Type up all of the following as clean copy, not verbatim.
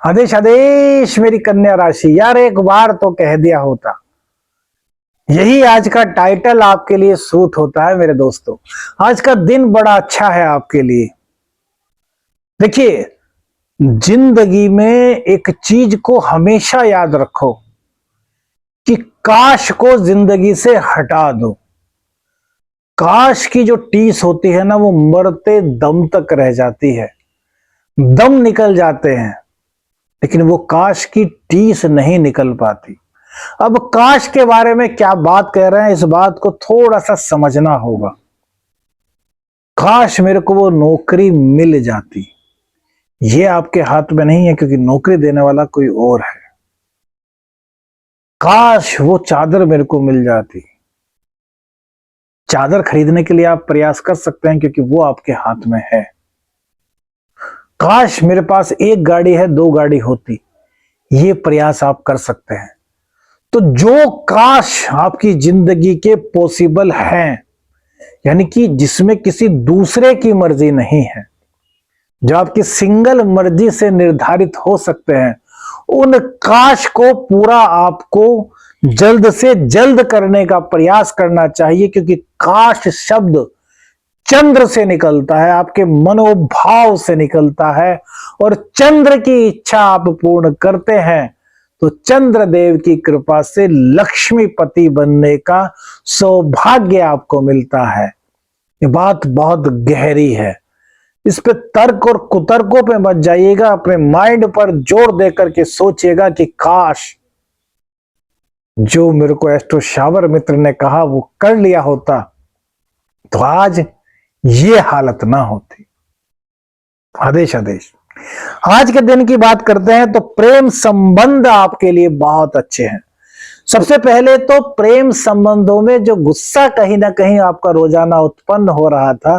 आदेश आदेश मेरी कन्या राशि, यार एक बार तो कह दिया होता। यही आज का टाइटल आपके लिए सूट होता है मेरे दोस्तों। आज का दिन बड़ा अच्छा है आपके लिए। देखिए, जिंदगी में एक चीज को हमेशा याद रखो कि काश को जिंदगी से हटा दो। काश की जो टीस होती है ना, वो मरते दम तक रह जाती है। दम निकल जाते हैं लेकिन वो काश की टीस नहीं निकल पाती। अब काश के बारे में क्या बात कह रहे हैं, इस बात को थोड़ा सा समझना होगा। काश मेरे को वो नौकरी मिल जाती। ये आपके हाथ में नहीं है क्योंकि नौकरी देने वाला कोई और है। काश वो चादर मेरे को मिल जाती। चादर खरीदने के लिए आप प्रयास कर सकते हैं क्योंकि वो आपके हाथ में है। काश मेरे पास एक गाड़ी है, दो गाड़ी होती। ये प्रयास आप कर सकते हैं। तो जो काश आपकी जिंदगी के पॉसिबल हैं, यानी कि जिसमें किसी दूसरे की मर्जी नहीं है, जो आपकी सिंगल मर्जी से निर्धारित हो सकते हैं, उन काश को पूरा आपको जल्द से जल्द करने का प्रयास करना चाहिए। क्योंकि काश शब्द चंद्र से निकलता है, आपके मनोभाव से निकलता है, और चंद्र की इच्छा आप पूर्ण करते हैं तो चंद्रदेव की कृपा से लक्ष्मीपति बनने का सौभाग्य आपको मिलता है। ये बात बहुत गहरी है। इस पे तर्क और कुतर्कों पे मत जाइएगा, अपने माइंड पर जोर देकर के सोचिएगा कि काश जो मेरे को एस्ट्रो शावर मित्र ने कहा वो कर लिया होता तो आज ये हालत ना होती। आदेश आदेश। आज के दिन की बात करते हैं तो प्रेम संबंध आपके लिए बहुत अच्छे हैं। सबसे पहले तो प्रेम संबंधों में जो गुस्सा कहीं ना कहीं आपका रोजाना उत्पन्न हो रहा था,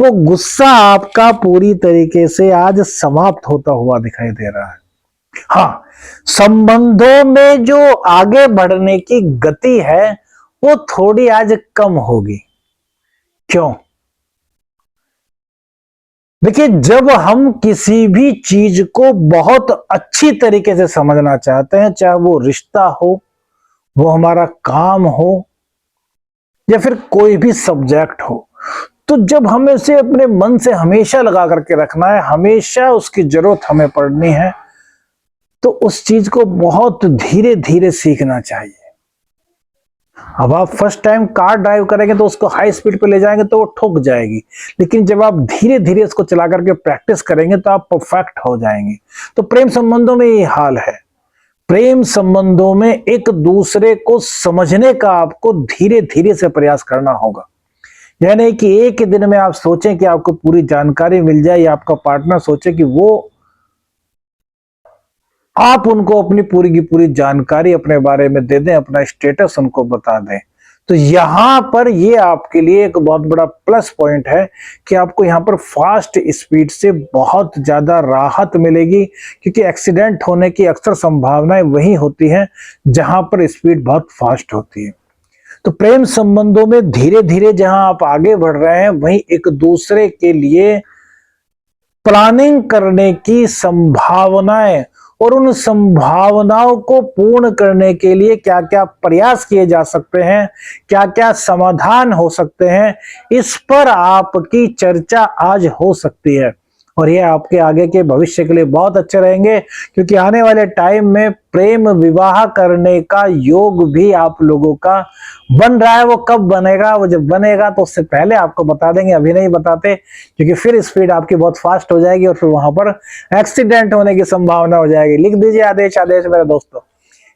वो गुस्सा आपका पूरी तरीके से आज समाप्त होता हुआ दिखाई दे रहा है। हाँ, संबंधों में जो आगे बढ़ने की गति है वो थोड़ी आज कम होगी। क्यों? देखिए, जब हम किसी भी चीज को बहुत अच्छी तरीके से समझना चाहते हैं, चाहे वो रिश्ता हो, वो हमारा काम हो, या फिर कोई भी सब्जेक्ट हो, तो जब हमें इसे अपने मन से हमेशा लगा करके रखना है, हमेशा उसकी जरूरत हमें पड़नी है, तो उस चीज को बहुत धीरे धीरे सीखना चाहिए। अब आप फर्स्ट टाइम कार ड्राइव करेंगे तो उसको हाई स्पीड पे ले जाएंगे तो वो ठुक जाएगी, लेकिन जब आप धीरे धीरे इसको चला करके प्रैक्टिस करेंगे तो आप परफेक्ट हो जाएंगे। तो प्रेम संबंधों में ये हाल है। प्रेम संबंधों में एक दूसरे को समझने का आपको धीरे धीरे से प्रयास करना होगा। यानी कि एक ही दिन में आप सोचें कि आपको पूरी जानकारी मिल जाए, या आपका पार्टनर सोचे कि वो आप उनको अपनी पूरी की पूरी जानकारी अपने बारे में दे दें, अपना स्टेटस उनको बता दें। तो यहां पर ये आपके लिए एक बहुत बड़ा प्लस पॉइंट है कि आपको यहां पर फास्ट स्पीड से बहुत ज्यादा राहत मिलेगी, क्योंकि एक्सीडेंट होने की अक्सर संभावनाएं वही होती हैं जहां पर स्पीड बहुत फास्ट होती है। तो प्रेम संबंधों में धीरे धीरे जहां आप आगे बढ़ रहे हैं, वहीं एक दूसरे के लिए प्लानिंग करने की संभावनाएं और उन संभावनाओं को पूर्ण करने के लिए क्या क्या प्रयास किए जा सकते हैं, क्या क्या समाधान हो सकते हैं, इस पर आपकी चर्चा आज हो सकती है। और ये आपके आगे के भविष्य के लिए बहुत अच्छे रहेंगे, क्योंकि आने वाले टाइम में प्रेम विवाह करने का योग भी आप लोगों का बन रहा है। वो कब बनेगा, वो जब बनेगा तो उससे पहले आपको बता देंगे, अभी नहीं बताते, क्योंकि फिर स्पीड आपकी बहुत फास्ट हो जाएगी और फिर वहां पर एक्सीडेंट होने की संभावना हो जाएगी। लिख दीजिए आदेश आदेश मेरे दोस्तों।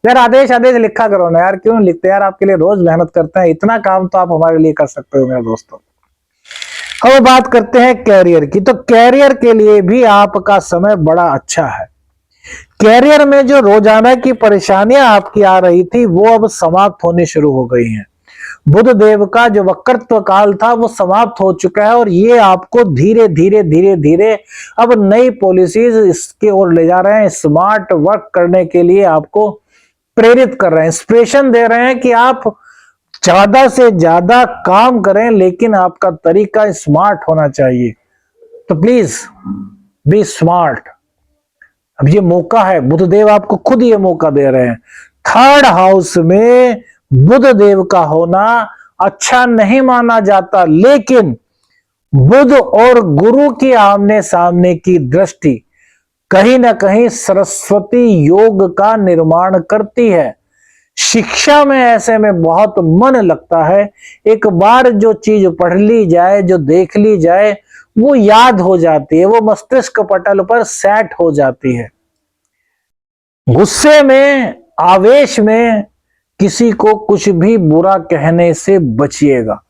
यार आदेश आदेश लिखा करो ना यार, क्यों लिखते यार, आपके लिए रोज मेहनत करते हैं, इतना काम तो आप हमारे लिए कर सकते हो मेरे दोस्तों। अब बात करते हैं कैरियर की। तो कैरियर के लिए भी आपका समय बड़ा अच्छा है। कैरियर में जो रोजाना की परेशानियां आपकी आ रही थी वो अब समाप्त होनी शुरू हो गई हैं। बुध देव का जो वक्रत्व काल था वो समाप्त हो चुका है, और ये आपको धीरे धीरे धीरे धीरे अब नई पॉलिसीज इसके ओर ले जा रहे हैं। स्मार्ट वर्क करने के लिए आपको प्रेरित कर रहे हैं, इंस्पिरेशन दे रहे हैं कि आप ज्यादा से ज्यादा काम करें, लेकिन आपका तरीका स्मार्ट होना चाहिए। तो प्लीज बी स्मार्ट। अब ये मौका है, बुधदेव आपको खुद ये मौका दे रहे हैं। थर्ड हाउस में बुधदेव का होना अच्छा नहीं माना जाता, लेकिन बुध और गुरु की आमने सामने की दृष्टि कहीं ना कहीं सरस्वती योग का निर्माण करती है। शिक्षा में ऐसे में बहुत मन लगता है। एक बार जो चीज पढ़ ली जाए, जो देख ली जाए, वो याद हो जाती है, वो मस्तिष्क पटल पर सेट हो जाती है। गुस्से में, आवेश में किसी को कुछ भी बुरा कहने से बचिएगा,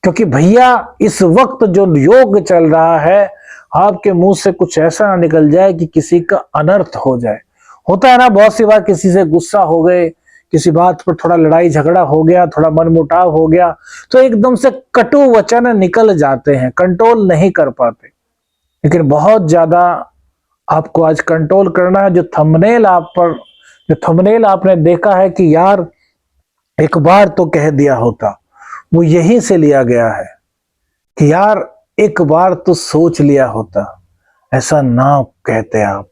क्योंकि भैया इस वक्त जो योग चल रहा है, आपके मुंह से कुछ ऐसा ना निकल जाए कि किसी का अनर्थ हो जाए। होता है ना, बहुत सी बार किसी से गुस्सा हो गए, किसी बात पर थोड़ा लड़ाई झगड़ा हो गया, थोड़ा मनमुटाव हो गया, तो एकदम से कटु वचन निकल जाते हैं, कंट्रोल नहीं कर पाते। लेकिन बहुत ज्यादा आपको आज कंट्रोल करना है। जो थंबनेल आपने देखा है कि यार एक बार तो कह दिया होता, वो यहीं से लिया गया है कि यार एक बार तो सोच लिया होता, ऐसा ना कहते आप।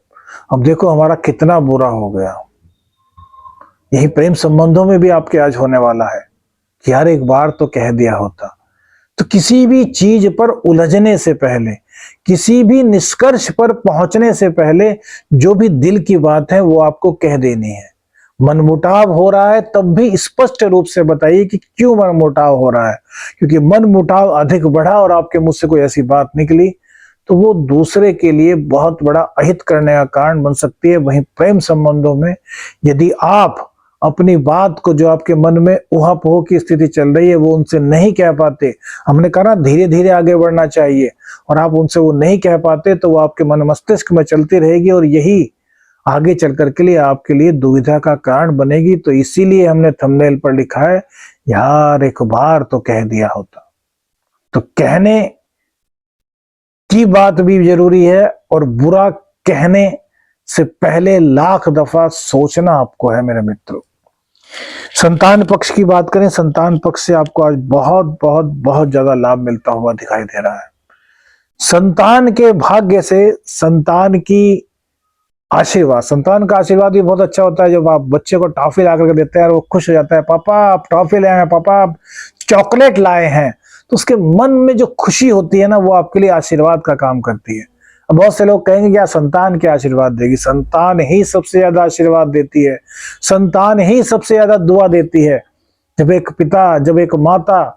अब देखो हमारा कितना बुरा हो गया। यही प्रेम संबंधों में भी आपके आज होने वाला है कि यार एक बार तो कह दिया होता। तो किसी भी चीज पर उलझने से पहले, किसी भी निष्कर्ष पर पहुंचने से पहले जो भी दिल की बात है वो आपको कह देनी है। मनमुटाव हो रहा है तब भी स्पष्ट रूप से बताइए कि क्यों मनमुटाव हो रहा है, क्योंकि मनमुटाव अधिक बढ़ा और आपके मुंह से कोई ऐसी बात निकली तो वो दूसरे के लिए बहुत बड़ा अहित करने का कारण बन सकती है। वहीं प्रेम संबंधों में यदि आप अपनी बात को, जो आपके मन में ऊहापोह की स्थिति चल रही है, वो उनसे नहीं कह पाते, हमने कहा ना धीरे धीरे आगे बढ़ना चाहिए, और आप उनसे वो नहीं कह पाते तो वो आपके मन मस्तिष्क में चलती रहेगी और यही आगे चल कर के लिए आपके लिए दुविधा का कारण बनेगी। तो इसीलिए हमने थंबनेल पर लिखा है यार एक बार तो कह दिया होता। तो कहने की बात भी जरूरी है और बुरा कहने से पहले लाख दफा सोचना आपको है मेरे मित्रों। संतान पक्ष की बात करें, संतान पक्ष से आपको आज बहुत बहुत बहुत ज्यादा लाभ मिलता हुआ दिखाई दे रहा है। संतान के भाग्य से संतान की आशीर्वाद, संतान का आशीर्वाद भी बहुत अच्छा होता है। जब आप बच्चे को टॉफी ला करके देते हैं और वो खुश हो जाता है, पापा आप टॉफी लाए हैं, पापा आप चॉकलेट लाए हैं, तो उसके मन में जो खुशी होती है ना, वो आपके लिए आशीर्वाद का काम करती है। अब बहुत से लोग कहेंगे क्या संतान क्या आशीर्वाद देगी? संतान ही सबसे ज्यादा आशीर्वाद देती है, संतान ही सबसे ज्यादा दुआ देती है। जब एक पिता, जब एक माता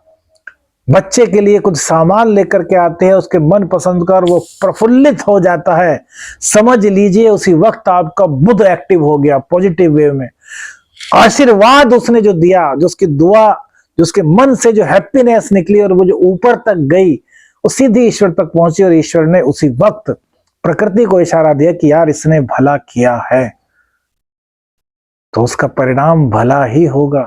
बच्चे के लिए कुछ सामान लेकर के आते हैं, उसके मन पसंद का, और वो प्रफुल्लित हो जाता है, समझ लीजिए उसी वक्त आपका बुध एक्टिव हो गया पॉजिटिव वे में। आशीर्वाद उसने जो दिया, जो उसकी दुआ, जो उसके मन से जो हैप्पीनेस निकली और वो जो ऊपर तक गई, वो सीधी ईश्वर तक पहुंची और ईश्वर ने उसी वक्त प्रकृति को इशारा दिया कि यार इसने भला किया है तो उसका परिणाम भला ही होगा।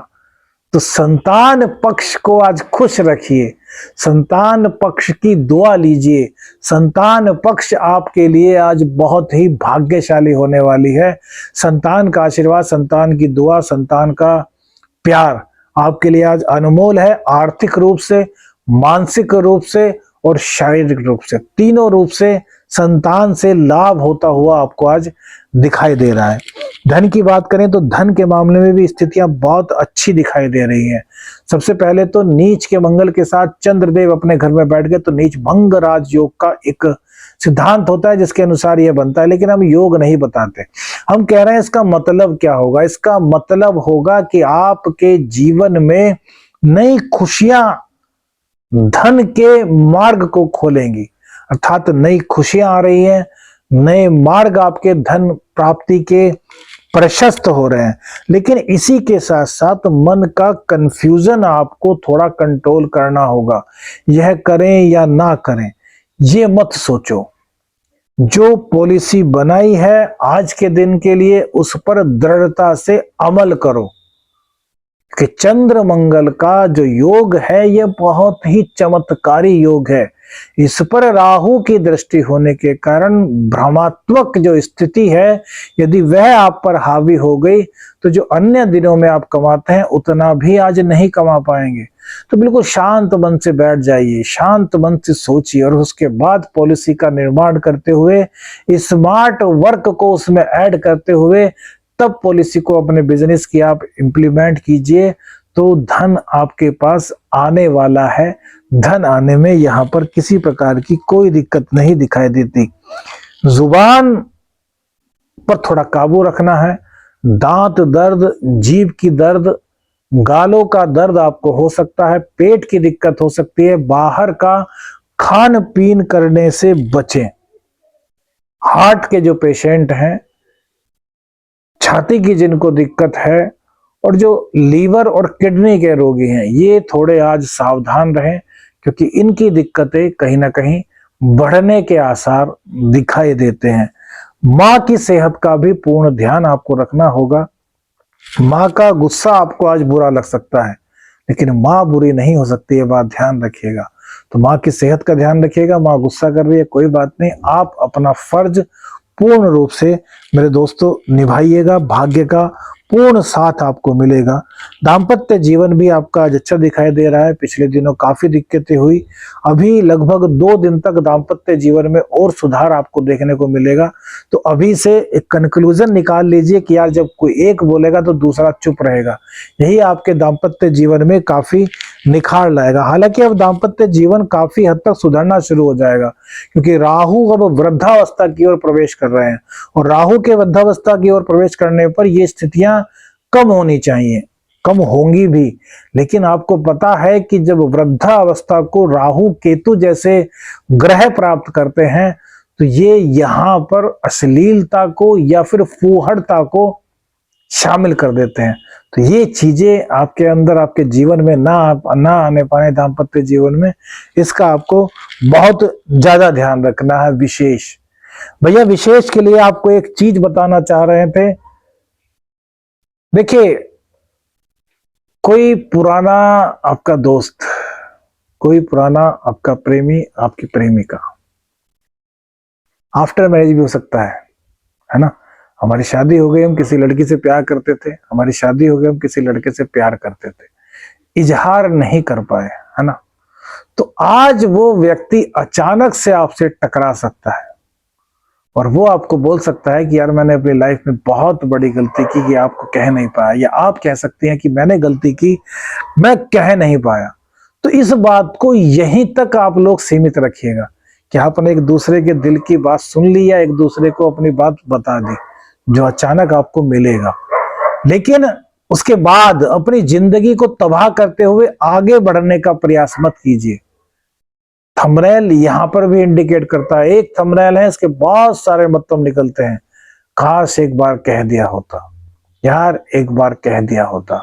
तो संतान पक्ष को आज खुश रखिए, संतान पक्ष की दुआ लीजिए। संतान पक्ष आपके लिए आज बहुत ही भाग्यशाली होने वाली है। संतान का आशीर्वाद, संतान की दुआ, संतान का प्यार आपके लिए आज अनमोल है। आर्थिक रूप से, मानसिक रूप से और शारीरिक रूप से, तीनों रूप से संतान से लाभ होता हुआ आपको आज दिखाई दे रहा है। धन की बात करें तो धन के मामले में भी स्थितियां बहुत अच्छी दिखाई दे रही हैं। सबसे पहले तो नीच के मंगल के साथ चंद्रदेव अपने घर में बैठ गए, तो नीच भंग राजयोग का एक सिद्धांत होता है जिसके अनुसार यह बनता है, लेकिन हम योग नहीं बताते। हम कह रहे हैं इसका मतलब क्या होगा? इसका मतलब होगा कि आपके जीवन में नई खुशियां धन के मार्ग को खोलेंगी, अर्थात नई खुशियां आ रही हैं, नए मार्ग आपके धन प्राप्ति के प्रशस्त हो रहे हैं। लेकिन इसी के साथ साथ मन का कंफ्यूजन आपको थोड़ा कंट्रोल करना होगा। यह करें या ना करें ये मत सोचो। जो पॉलिसी बनाई है आज के दिन के लिए उस पर दृढ़ता से अमल करो कि चंद्र मंगल का जो योग है यह बहुत ही चमत्कारी योग है। इस पर राहु की दृष्टि होने के कारण भ्रमात्मक जो स्थिति है, यदि वह आप पर हावी हो गई तो जो अन्य दिनों में आप कमाते हैं उतना भी आज नहीं कमा पाएंगे। तो बिल्कुल शांत मन से बैठ जाइए, शांत मन से सोचिए और उसके बाद पॉलिसी का निर्माण करते हुए, स्मार्ट वर्क को उसमें ऐड करते हुए तब पॉलिसी को अपने बिजनेस की आप इंप्लीमेंट कीजिए, तो धन आपके पास आने वाला है। धन आने में यहाँ पर किसी प्रकार की कोई दिक्कत नहीं दिखाई देती। जुबान पर थोड़ा काबू रखना है। दांत दर्द, जीभ की दर्द, गालों का दर्द आपको हो सकता है, पेट की दिक्कत हो सकती है। बाहर का खान पीन करने से बचें। हार्ट के जो पेशेंट हैं, छाती की जिनको दिक्कत है और जो लीवर और किडनी के रोगी हैं, ये थोड़े आज सावधान रहें, क्योंकि इनकी दिक्कतें कहीं ना कहीं बढ़ने के आसार दिखाई देते हैं। माँ की सेहत का भी पूर्ण ध्यान आपको रखना होगा। माँ का गुस्सा आपको आज बुरा लग सकता है, लेकिन माँ बुरी नहीं हो सकती, ये बात ध्यान रखिएगा। तो माँ की सेहत का ध्यान रखिएगा। माँ गुस्सा कर रही है, कोई बात नहीं, आप अपना फर्ज पूर्ण रूप से मेरे दोस्तों निभाइएगा। भाग्य का पूर्ण साथ आपको मिलेगा। दाम्पत्य जीवन भी आपका आज अच्छा दिखाई दे रहा है। पिछले दिनों काफी दिक्कतें हुई, अभी लगभग 2 दिन तक दाम्पत्य जीवन में और सुधार आपको देखने को मिलेगा। तो अभी से एक कंक्लूजन निकाल लीजिए कि यार जब कोई एक बोलेगा तो दूसरा चुप रहेगा, यही आपके दाम्पत्य जीवन में काफी निखार लाएगा। हालांकि अब दाम्पत्य जीवन काफी हद तक सुधरना शुरू हो जाएगा, क्योंकि राहु अब वृद्धावस्था की ओर प्रवेश कर रहे हैं, और राहु के वृद्धावस्था की ओर प्रवेश करने पर ये स्थितियां कम होनी चाहिए, कम होंगी भी। लेकिन आपको पता है कि जब वृद्धावस्था को राहु केतु जैसे ग्रह प्राप्त करते हैं, तो ये यहाँ पर अश्लीलता को या फिर फूहड़ता को शामिल कर देते हैं। तो ये चीजें आपके अंदर, आपके जीवन में ना आने पाए दाम्पत्य जीवन में, इसका आपको बहुत ज्यादा ध्यान रखना है। विशेष भैया, विशेष के लिए आपको एक चीज बताना चाह रहे थे। देखिए, कोई पुराना आपका दोस्त, कोई पुराना आपका प्रेमी, आपकी प्रेमिका आफ्टर मैरिज भी हो सकता है ना। हमारी शादी हो गई, हम किसी लड़की से प्यार करते थे, हमारी शादी हो गई, हम किसी लड़के से प्यार करते थे, इजहार नहीं कर पाए, है ना। तो आज वो व्यक्ति अचानक से आपसे टकरा सकता है और वो आपको बोल सकता है कि यार मैंने अपनी लाइफ में बहुत बड़ी गलती की कि आपको कह नहीं पाया, या आप कह सकते हैं कि मैंने गलती की, मैं कह नहीं पाया। तो इस बात को यहीं तक आप लोग सीमित रखिएगा कि आपने एक दूसरे के दिल की बात सुन ली या एक दूसरे को अपनी बात बता दी, जो अचानक आपको मिलेगा। लेकिन उसके बाद अपनी जिंदगी को तबाह करते हुए आगे बढ़ने का प्रयास मत कीजिए। थंबनेल यहां पर भी इंडिकेट करता है, एक थंबनेल है, इसके बहुत सारे मतलब निकलते हैं। काश एक बार कह दिया होता, यार एक बार कह दिया होता,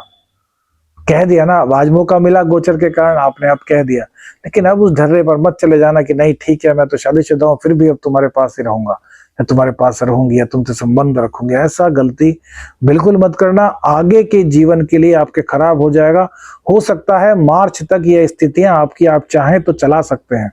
कह दिया ना, आज मौका मिला गोचर के कारण, आपने अब कह दिया। लेकिन अब उस ढर्रे पर मत चले जाना कि नहीं ठीक है, मैं तो शादीशुदा हूं, फिर भी अब तुम्हारे पास ही रहूंगा, या तुम्हारे पास रहूंगी, या तुमसे संबंध रखूंगी। ऐसा गलती बिल्कुल मत करना, आगे के जीवन के लिए आपके खराब हो जाएगा। हो सकता है मार्च तक ये स्थितियां आपकी, आप चाहें तो चला सकते हैं।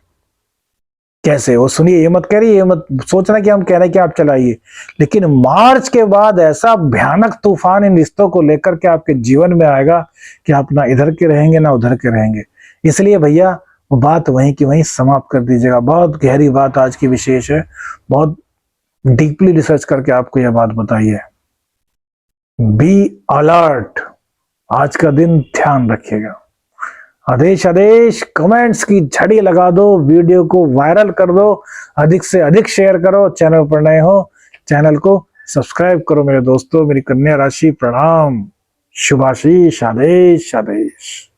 कैसे? वो सुनिए, ये मत करिए, ये मत सोचना कि हम कह रहे हैं कि आप चलाइए, लेकिन मार्च के बाद ऐसा भयानक तूफान इन रिश्तों को लेकर के आपके जीवन में आएगा कि आप ना इधर के रहेंगे ना उधर के रहेंगे। इसलिए भैया वो बात वहीं की वहीं समाप्त कर दीजिएगा। बहुत गहरी बात आज की विशेष है, बहुत डीपली रिसर्च करके आपको यह बात बताई है। बी अलर्ट, आज का दिन ध्यान रखिएगा। आदेश आदेश कमेंट्स की झड़ी लगा दो, वीडियो को वायरल कर दो, अधिक से अधिक शेयर करो। चैनल पर नए हो चैनल को सब्सक्राइब करो मेरे दोस्तों। मेरी कन्या राशि प्रणाम, शुभाशीष, आदेश आदेश।